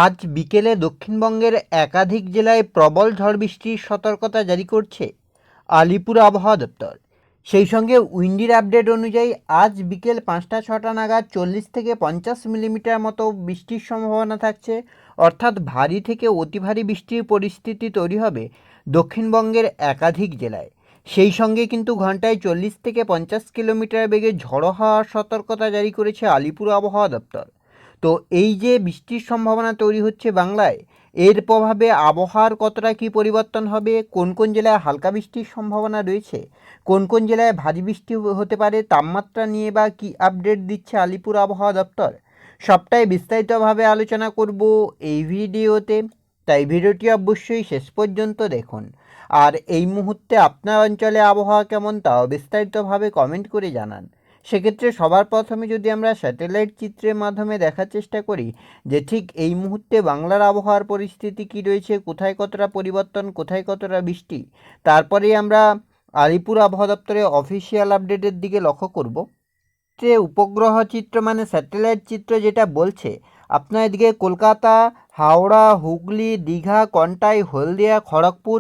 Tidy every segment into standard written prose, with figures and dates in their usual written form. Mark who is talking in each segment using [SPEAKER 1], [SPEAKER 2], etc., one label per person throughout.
[SPEAKER 1] আজ বিকেলে দক্ষিণবঙ্গের একাধিক জেলায় প্রবল ঝড় বৃষ্টির সতর্কতা জারি করছে আলিপুর আবহাওয়া দপ্তর। সেই সঙ্গে উইন্ডির আপডেট অনুযায়ী আজ বিকেল 5টা-6টা নাগাদ 40 থেকে 50 মিলিমিটার মতো বৃষ্টির সম্ভাবনা থাকছে। অর্থাৎ ভারী থেকে অতি ভারী বৃষ্টির পরিস্থিতি তৈরি হবে দক্ষিণবঙ্গের একাধিক জেলায়। সেই সঙ্গে কিন্তু ঘন্টায় 40 থেকে 50 কিলোমিটার বেগে ঝড়ো হওয়ার সতর্কতা জারি করেছে আলিপুর আবহাওয়া দপ্তর। তো এই যে বৃষ্টির সম্ভাবনা তৈরি হচ্ছে বাংলায়, এর প্রভাবে আবহাওয়ার কতটা কী পরিবর্তন হবে, কোন কোন জেলায় হালকা বৃষ্টির সম্ভাবনা রয়েছে, কোন কোন জেলায় ভারী বৃষ্টি হতে পারে, তাপমাত্রা নিয়ে বা কী আপডেট দিচ্ছে আলিপুর আবহাওয়া দপ্তর, সবটাই বিস্তারিতভাবে আলোচনা করব এই ভিডিওতে। তাই ভিডিওটি অবশ্যই শেষ পর্যন্ত দেখুন। আর এই মুহূর্তে আপনার অঞ্চলে আবহাওয়া কেমন তাও বিস্তারিতভাবে কমেন্ট করে জানান। সেক্ষেত্রে সবার প্রথমে যদি আমরা স্যাটেলাইট চিত্রের মাধ্যমে দেখার চেষ্টা করি যে ঠিক এই মুহূর্তে বাংলার আবহাওয়ার পরিস্থিতি কী রয়েছে, কোথায় কতটা পরিবর্তন, কোথায় কতটা বৃষ্টি, তারপরেই আমরা আলিপুর আবহাওয়া দপ্তরের অফিসিয়াল আপডেটের দিকে লক্ষ্য করব। যে উপগ্রহ চিত্র মানে স্যাটেলাইট চিত্র যেটা বলছে, আপনার এদিকে কলকাতা, হাওড়া, হুগলি, দীঘা, কন্টাই, হলদিয়া, খড়গপুর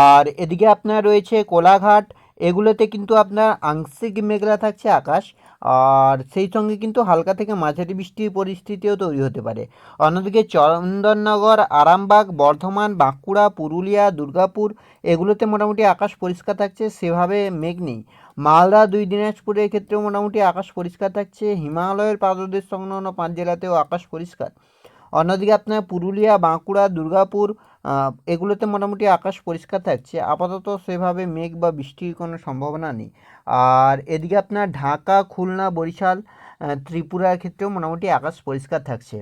[SPEAKER 1] আর এদিকে আপনার রয়েছে কোলাঘাট, এগুলোতে কিন্তু আপনার আংশিক মেঘলা থাকছে আকাশ। আর সেই সঙ্গে কিন্তু হালকা থেকে মাঝারি বৃষ্টির পরিস্থিতিও তৈরি হতে পারে। অন্যদিকে চন্দননগর, আরামবাগ, বর্ধমান, বাঁকুড়া, পুরুলিয়া, দুর্গাপুর এগুলোতে মোটামুটি আকাশ পরিষ্কার থাকছে, সেভাবে মেঘ নেই। মালদা, দিনাজপুরের ক্ষেত্রেও মোটামুটি আকাশ পরিষ্কার থাকছে। হিমালয়ের পাদদেশ সংলগ্ন 5 জেলাতেও আকাশ পরিষ্কার। অন্যদিকে আপনার পুরুলিয়া, বাঁকুড়া, দুর্গাপুর এগুলোতে মোটামুটি আকাশ পরিষ্কার থাকছে। আপাতত সেভাবে মেঘ বা বৃষ্টির কোনো সম্ভাবনা নেই। আর এদিকে আপনার ঢাকা, খুলনা, বরিশাল, ত্রিপুরার ক্ষেত্রেও মোটামুটি আকাশ পরিষ্কার থাকছে।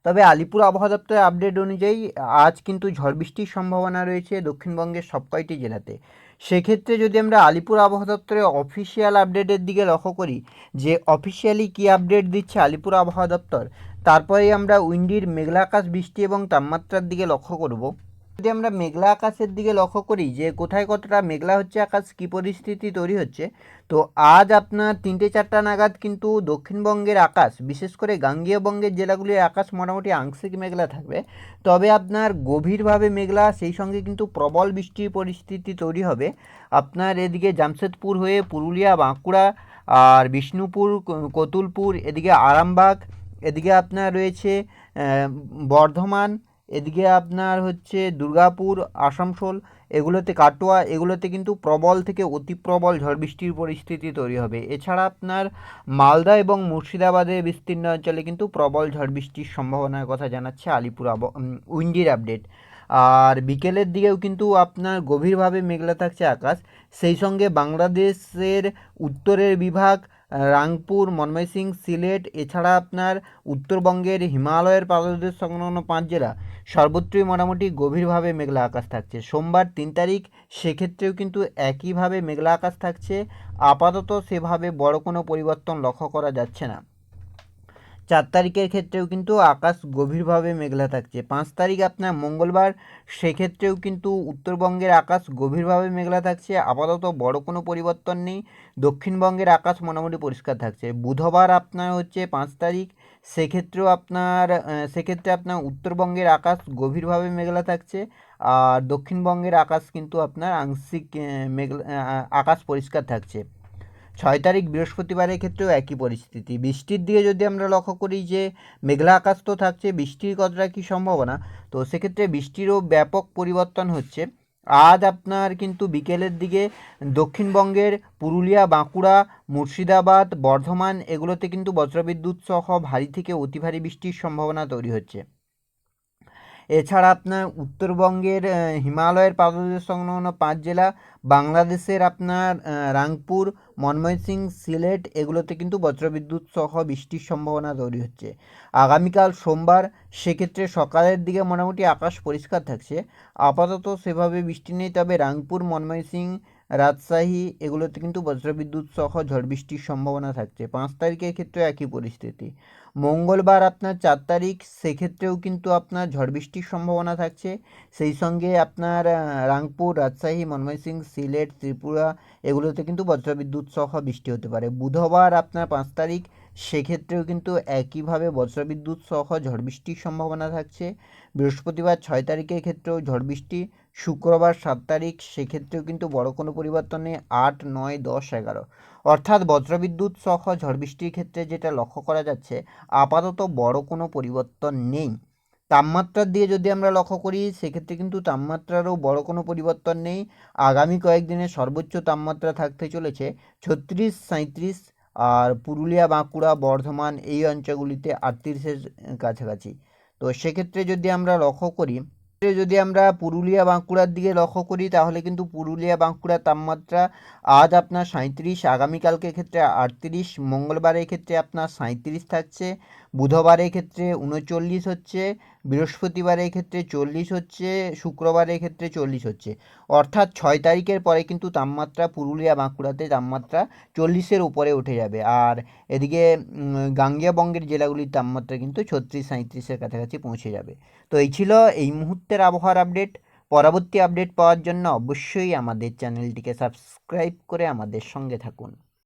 [SPEAKER 1] তবে আলিপুর আবহাওয়া দপ্তরের আপডেট অনুযায়ী আজ কিন্তু ঝড় বৃষ্টির সম্ভাবনা রয়েছে দক্ষিণবঙ্গের সব কয়টি জেলাতে। সেক্ষেত্রে যদি আমরা আলিপুর আবহাওয়া দপ্তরের অফিসিয়াল আপডেটের দিকে লক্ষ্য করি যে অফিসিয়ালি কী আপডেট দিচ্ছে আলিপুর আবহাওয়া দপ্তর, তারপরেই আমরা উইন্ডির মেঘলা আকাশ, বৃষ্টি এবং তাপমাত্রার দিকে লক্ষ্য করব। যদি আমরা মেঘলা আকাশের দিকে লক্ষ্য করি যে কোথায় কতটা মেঘলা হচ্ছে আকাশ, কী পরিস্থিতি তৈরি হচ্ছে, তো আজ আপনার 3টে-4টা নাগাদ কিন্তু দক্ষিণবঙ্গের আকাশ, বিশেষ করে গাঙ্গেয় বঙ্গের জেলাগুলির আকাশ মোটামুটি আংশিক মেঘলা থাকবে। তবে আপনার গভীরভাবে মেঘলা, সেই সঙ্গে কিন্তু প্রবল বৃষ্টির পরিস্থিতি তৈরি হবে আপনার এদিকে জামশেদপুর হয়ে পুরুলিয়া, বাঁকুড়া আর বিষ্ণুপুর, কতুলপুর, এদিকে আরামবাগ, এদিকে আপনার রয়েছে বর্ধমান, এদিকে আপনার হচ্ছে দুর্গাপুর, আসানসোল, এগুলোতে কাটোয়া, এগুলোতে কিন্তু প্রবল থেকে অতি প্রবল ঝড় বৃষ্টির পরিস্থিতি তৈরি হবে। এছাড়া আপনার মালদা এবং মুর্শিদাবাদের বিস্তীর্ণ অঞ্চলে কিন্তু প্রবল ঝড় বৃষ্টির সম্ভাবনার কথা জানাচ্ছে আলিপুর উইন্ডির আপডেট। আর বিকেলের দিকেও কিন্তু আপনার গভীরভাবে মেঘলা থাকছে আকাশ। সেই সঙ্গে বাংলাদেশের উত্তরের বিভাগ রাংপুর, ময়মনসিং, সিলেট, এছাড়া আপনার উত্তরবঙ্গের হিমালয়ের পাদদেশ সংলগ্ন 5 জেলা সর্বত্রই মোটামুটি গভীরভাবে মেঘলা আকাশ থাকছে। সোমবার 3 তারিখ সেক্ষেত্রেও কিন্তু একইভাবে মেঘলা আকাশ থাকছে। আপাতত সেভাবে বড় কোনো পরিবর্তন লক্ষ্য করা যাচ্ছে না। 4 তারিখের ক্ষেত্রেও কিন্তু আকাশ গভীরভাবে মেঘলা থাকছে। 5 তারিখ আপনার মঙ্গলবার, সেক্ষেত্রেও কিন্তু উত্তরবঙ্গের আকাশ গভীরভাবে মেঘলা থাকছে। আপাতত বড় কোনো পরিবর্তন নেই, দক্ষিণবঙ্গের আকাশ মোটামুটি পরিষ্কার থাকছে। বুধবার আপনার হচ্ছে 5 তারিখ, সেক্ষেত্রে আপনার উত্তরবঙ্গের আকাশ গভীরভাবে মেঘলা থাকছে। আর দক্ষিণবঙ্গের আকাশ কিন্তু আপনার আংশিক মেঘলা, আকাশ পরিষ্কার থাকছে। 6 তারিখ বৃহস্পতিবারের ক্ষেত্রেও একই পরিস্থিতি। বৃষ্টির দিকে যদি আমরা লক্ষ্য করি যে মেঘলা আকাশ তো থাকছে, বৃষ্টির কতটা কী সম্ভাবনা, তো সেক্ষেত্রে বৃষ্টিরও ব্যাপক পরিবর্তন হচ্ছে। আজ আপনার কিন্তু বিকেলের দিকে দক্ষিণবঙ্গের পুরুলিয়া, বাঁকুড়া, মুর্শিদাবাদ, বর্ধমান এগুলোতে কিন্তু বজ্রবিদ্যুৎ সহ ভারী থেকে অতি ভারী বৃষ্টির সম্ভাবনা তৈরি হচ্ছে। এছাড়া আপনার উত্তরবঙ্গের হিমালয়ের পাদদেশ সংলগ্ন 5 জেলা, বাংলাদেশের আপনার রাংপুর, ময়মনসিং, সিলেট এগুলোতে কিন্তু বজ্রবিদ্যুৎ সহ বৃষ্টির সম্ভাবনা তৈরি হচ্ছে। আগামীকাল সোমবার, সেক্ষেত্রে সকালের দিকে মোটামুটি আকাশ পরিষ্কার থাকছে। আপাতত সেভাবে বৃষ্টি নেই, তবে রাংপুর, ময়মনসিং, রাজশাহী এগুলোতে কিন্তু বজ্রবিদ্যুৎ সহ ঝড় বৃষ্টির সম্ভাবনা থাকছে। 5 তারিখের ক্ষেত্রে একই পরিস্থিতি। মঙ্গলবার আপনার 4 তারিখ, সেক্ষেত্রেও কিন্তু আপনার ঝড় বৃষ্টির সম্ভাবনা থাকছে। সেই সঙ্গে আপনার রাংপুর, রাজশাহী, ময়মনসিং, সিলেট, ত্রিপুরা এগুলোতে কিন্তু বজ্রবিদ্যুৎ সহ বৃষ্টি হতে পারে। বুধবার আপনার 5 তারিখ, সেক্ষেত্রেও কিন্তু একইভাবে বজ্রবিদ্যুৎ সহ ঝড় বৃষ্টির সম্ভাবনা থাকছে। বৃহস্পতিবার 6 তারিখের ক্ষেত্রেও ঝড় বৃষ্টি, শুক্রবার 7 তারিখ সেক্ষেত্রেও কিন্তু বড় কোনো পরিবর্তন নেই। 8, 9, 10, 11 অর্থাৎ বজ্রবিদ্যুৎ সহ ঝড় বৃষ্টির ক্ষেত্রে যেটা লক্ষ্য করা যাচ্ছে আপাতত বড় কোনো পরিবর্তন নেই। তাপমাত্রার দিয়ে যদি আমরা লক্ষ্য করি সেক্ষেত্রে কিন্তু তাপমাত্রারও বড় কোনো পরিবর্তন নেই। আগামী কয়েকদিনে সর্বোচ্চ তাপমাত্রা থাকতে চলেছে 36, 37, আর পুরুলিয়া, বাঁকুড়া, বর্ধমান এই অঞ্চলগুলিতে 38-এর কাছাকাছি। তো সেক্ষেত্রে যদি আমরা লক্ষ্য করি, যদি আমরা পুরুলিয়া বাঁকুড়ার দিকে লক্ষ্য করি তাহলে কিন্তু পুরুলিয়া বাঁকুড়ার তাপমাত্রা আজ আপনার 37, আগামীকালকের ক্ষেত্রে 38, মঙ্গলবারের ক্ষেত্রে আপনার 37 থাকছে, বুধবারের ক্ষেত্রে 39 হচ্ছে, বৃহস্পতিবারের ক্ষেত্রে 40 হচ্ছে, শুক্রবারের ক্ষেত্রে 40 হচ্ছে। অর্থাৎ 6 তারিখের পরে কিন্তু তাপমাত্রা পুরুলিয়া বাঁকুড়াতে তাপমাত্রা 40-এর উপরে উঠে যাবে। আর এদিকে গাঙ্গেয়বঙ্গের জেলাগুলির তাপমাত্রা কিন্তু 36, 37-এর কাছাকাছি পৌঁছে যাবে। তো এই ছিল এই মুহূর্তের আবহাওয়ার আপডেট। পরবর্তী আপডেট পাওয়ার জন্য অবশ্যই আমাদের চ্যানেলটিকে সাবস্ক্রাইব করে আমাদের সঙ্গে থাকুন।